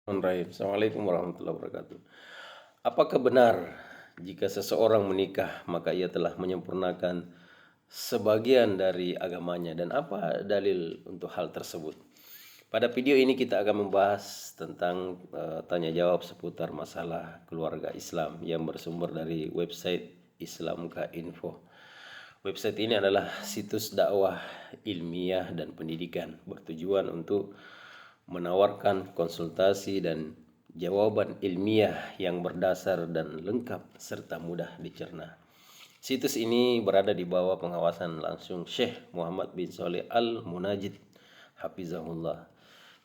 Assalamualaikum warahmatullahi wabarakatuh. Apakah benar jika seseorang menikah maka ia telah menyempurnakan sebagian dari agamanya dan apa dalil untuk hal tersebut? Pada video ini kita akan membahas tentang tanya jawab seputar masalah keluarga Islam yang bersumber dari website Islamka Info. Website ini adalah situs dakwah ilmiah dan pendidikan bertujuan untuk menawarkan konsultasi dan jawaban ilmiah yang berdasar dan lengkap serta mudah dicerna. Situs ini berada di bawah pengawasan langsung Syekh Muhammad bin Saleh Al-Munajid Hafizahullah,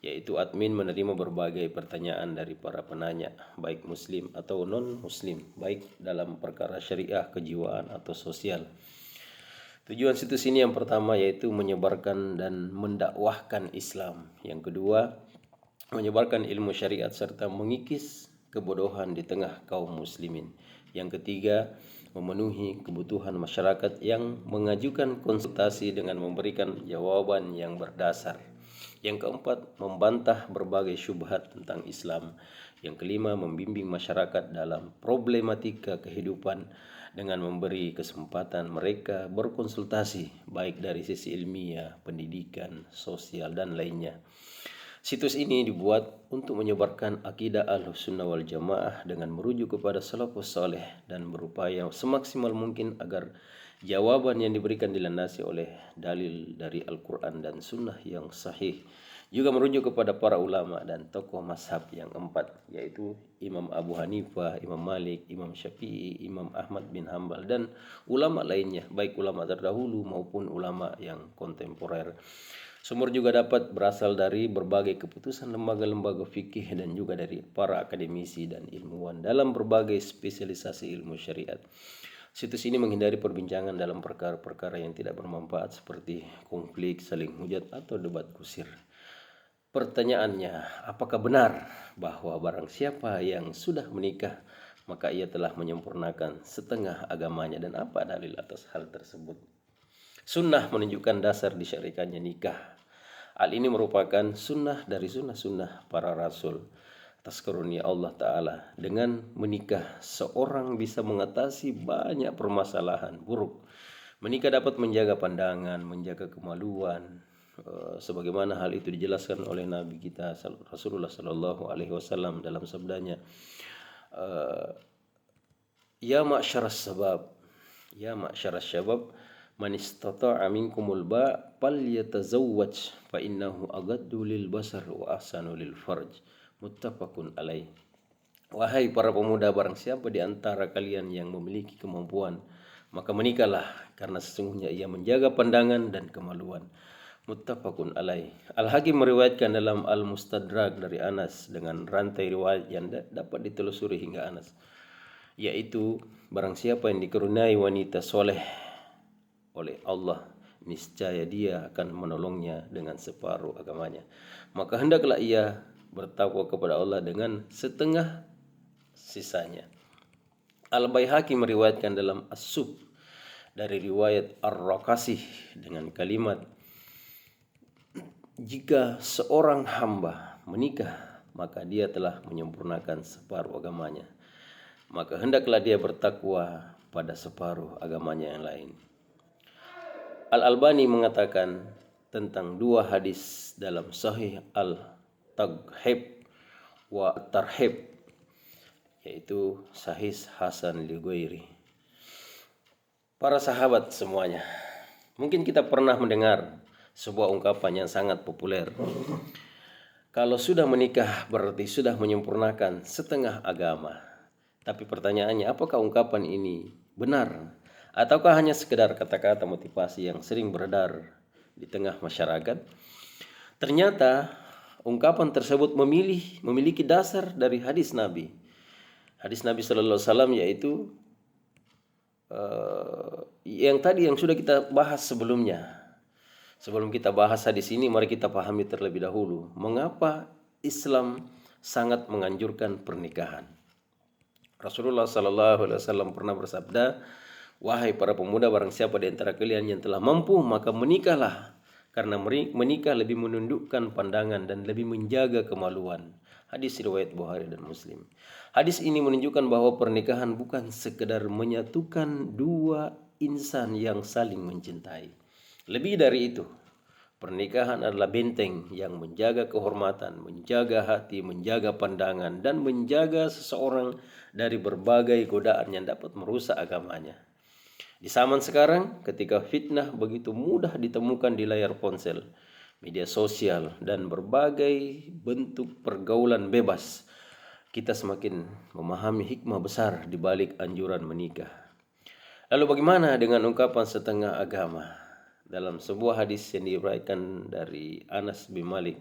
yaitu admin menerima berbagai pertanyaan dari para penanya, baik muslim atau non-muslim, baik dalam perkara syariah, kejiwaan atau sosial. Tujuan situs ini yang pertama yaitu menyebarkan dan mendakwahkan Islam. Yang kedua, menyebarkan ilmu syariat serta mengikis kebodohan di tengah kaum muslimin. Yang ketiga, memenuhi kebutuhan masyarakat yang mengajukan konsultasi dengan memberikan jawaban yang berdasar. Yang keempat, membantah berbagai syubhat tentang Islam. Yang kelima, membimbing masyarakat dalam problematika kehidupan dengan memberi kesempatan mereka berkonsultasi baik dari sisi ilmiah, pendidikan, sosial, dan lainnya. Situs ini dibuat untuk menyebarkan akidah Ahlussunnah wal Jamaah dengan merujuk kepada salafus saleh dan berupaya semaksimal mungkin agar jawaban yang diberikan dilandasi oleh dalil dari Al-Quran dan Sunnah yang sahih. Juga merujuk kepada para ulama dan tokoh mazhab yang empat, yaitu Imam Abu Hanifah, Imam Malik, Imam Syafi'i, Imam Ahmad bin Hambal, dan ulama lainnya, baik ulama terdahulu maupun ulama yang kontemporer. Sumber juga dapat berasal dari berbagai keputusan lembaga-lembaga fikih dan juga dari para akademisi dan ilmuwan dalam berbagai spesialisasi ilmu syariat. Situs ini menghindari perbincangan dalam perkara-perkara yang tidak bermanfaat seperti konflik, saling hujat, atau debat kusir. Pertanyaannya, apakah benar bahwa barang siapa yang sudah menikah maka ia telah menyempurnakan setengah agamanya dan apa dalil atas hal tersebut? Sunnah menunjukkan dasar disyariatkannya nikah. Hal ini merupakan sunnah dari sunnah-sunnah para rasul. Atas karunia Allah Ta'ala, dengan menikah seorang bisa mengatasi banyak permasalahan buruk. Menikah dapat menjaga pandangan, menjaga kemaluan, sebagaimana hal itu dijelaskan oleh Nabi kita Rasulullah Sallallahu Alaihi Wasallam dalam sabdanya, ya ma'syaras sabab, ya ma'syaras syabab, man istata'a minkumul ba' falyatazawwaj fa innahu aghaddu lil basar wa ahsanu lil farj. Muttafaqun alaih. Wahai para pemuda, barang siapa di antara kalian yang memiliki kemampuan, maka menikahlah, karena sesungguhnya ia menjaga pandangan dan kemaluan. Muttafaqun alaih. Al-Hakim meriwayatkan dalam Al-Mustadrak dari Anas dengan rantai riwayat yang dapat ditelusuri hingga Anas, yaitu barang siapa yang dikaruniai wanita soleh oleh Allah, niscaya dia akan menolongnya dengan separuh agamanya. Maka hendaklah ia bertakwa kepada Allah dengan setengah sisanya. Al-Baihaqi meriwayatkan dalam As-Sub dari riwayat Ar-Rakasih dengan kalimat, jika seorang hamba menikah maka dia telah menyempurnakan separuh agamanya, maka hendaklah dia bertakwa pada separuh agamanya yang lain. Al-Albani mengatakan tentang dua hadis dalam Sahih Al-Taghib wa Tarhib, yaitu Sahih Hasan li Ghairi. Para sahabat semuanya, mungkin kita pernah mendengar sebuah ungkapan yang sangat populer. Kalau sudah menikah berarti sudah menyempurnakan setengah agama. Tapi pertanyaannya, apakah ungkapan ini benar? Ataukah hanya sekedar kata-kata motivasi yang sering beredar di tengah masyarakat? Ternyata ungkapan tersebut memiliki dasar dari hadis Nabi. Hadis Nabi Sallallahu Alaihi Wasallam, yaitu yang sudah kita bahas sebelumnya. Sebelum kita bahas hadis ini, mari kita pahami terlebih dahulu mengapa Islam sangat menganjurkan pernikahan. Rasulullah Sallallahu Alaihi Wasallam pernah bersabda, wahai para pemuda, barang siapa di antara kalian yang telah mampu maka menikahlah, karena menikah lebih menundukkan pandangan dan lebih menjaga kemaluan. Hadis riwayat Bukhari dan Muslim. Hadis ini menunjukkan bahwa pernikahan bukan sekedar menyatukan dua insan yang saling mencintai. Lebih dari itu, pernikahan adalah benteng yang menjaga kehormatan, menjaga hati, menjaga pandangan, dan menjaga seseorang dari berbagai godaan yang dapat merusak agamanya. Di zaman sekarang, ketika fitnah begitu mudah ditemukan di layar ponsel, media sosial, dan berbagai bentuk pergaulan bebas, kita semakin memahami hikmah besar di balik anjuran menikah. Lalu bagaimana dengan ungkapan setengah agama? Dalam sebuah hadis yang diriwayatkan dari Anas bin Malik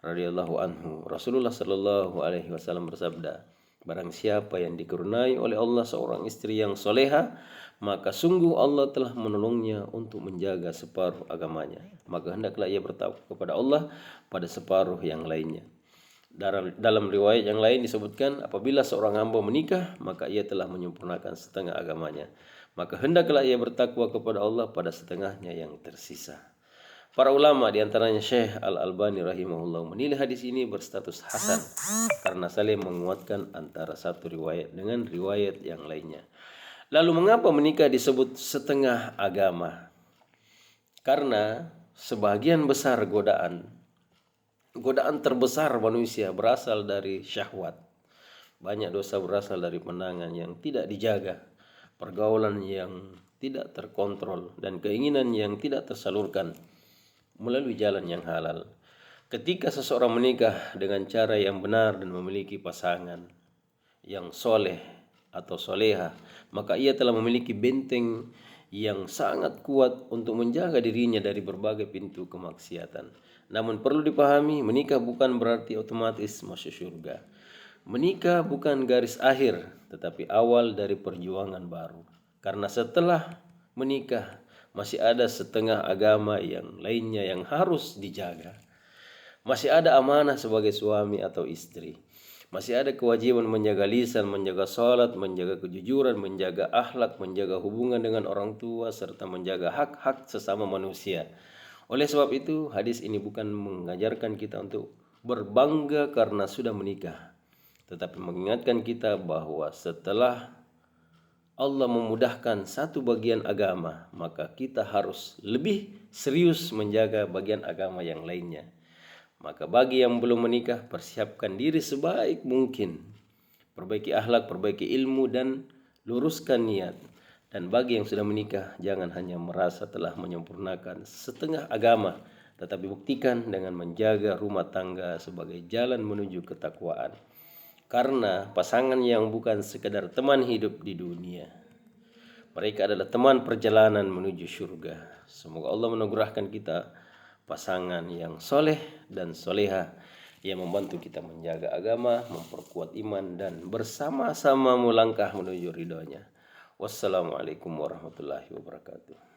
radhiyallahu anhu, Rasulullah sallallahu alaihi wasallam bersabda, barang siapa yang dikaruniai oleh Allah seorang istri yang soleha, maka sungguh Allah telah menolongnya untuk menjaga separuh agamanya. Maka hendaklah ia bertakwa kepada Allah pada separuh yang lainnya. Dalam riwayat yang lain disebutkan, apabila seorang hamba menikah, maka ia telah menyempurnakan setengah agamanya. Maka hendaklah ia bertakwa kepada Allah pada setengahnya yang tersisa. Para ulama diantaranya Syekh Al-Albani rahimahullah menilai hadis ini berstatus hasan karena saling menguatkan antara satu riwayat dengan riwayat yang lainnya. Lalu mengapa menikah disebut setengah agama? Karena sebagian besar godaan terbesar manusia berasal dari syahwat. Banyak dosa berasal dari pandangan yang tidak dijaga, pergaulan yang tidak terkontrol, dan keinginan yang tidak tersalurkan melalui jalan yang halal. Ketika seseorang menikah dengan cara yang benar dan memiliki pasangan yang soleh atau soleha, maka ia telah memiliki benteng yang sangat kuat untuk menjaga dirinya dari berbagai pintu kemaksiatan. Namun perlu dipahami, menikah bukan berarti otomatis masuk surga. Menikah bukan garis akhir, tetapi awal dari perjuangan baru. Karena setelah menikah masih ada setengah agama yang lainnya yang harus dijaga. Masih ada amanah sebagai suami atau istri. Masih ada kewajiban menjaga lisan, menjaga salat, menjaga kejujuran, menjaga akhlak, menjaga hubungan dengan orang tua, serta menjaga hak-hak sesama manusia. Oleh sebab itu, hadis ini bukan mengajarkan kita untuk berbangga karena sudah menikah, tetapi mengingatkan kita bahwa setelah Allah memudahkan satu bagian agama, maka kita harus lebih serius menjaga bagian agama yang lainnya. Maka bagi yang belum menikah, persiapkan diri sebaik mungkin. Perbaiki akhlak, perbaiki ilmu, dan luruskan niat. Dan bagi yang sudah menikah, jangan hanya merasa telah menyempurnakan setengah agama, tetapi buktikan dengan menjaga rumah tangga sebagai jalan menuju ketakwaan. Karena pasangan yang bukan sekedar teman hidup di dunia, mereka adalah teman perjalanan menuju surga. Semoga Allah menugerahkan kita pasangan yang soleh dan soleha yang membantu kita menjaga agama, memperkuat iman, dan bersama-sama melangkah menuju ridhonya. Wassalamualaikum warahmatullahi wabarakatuh.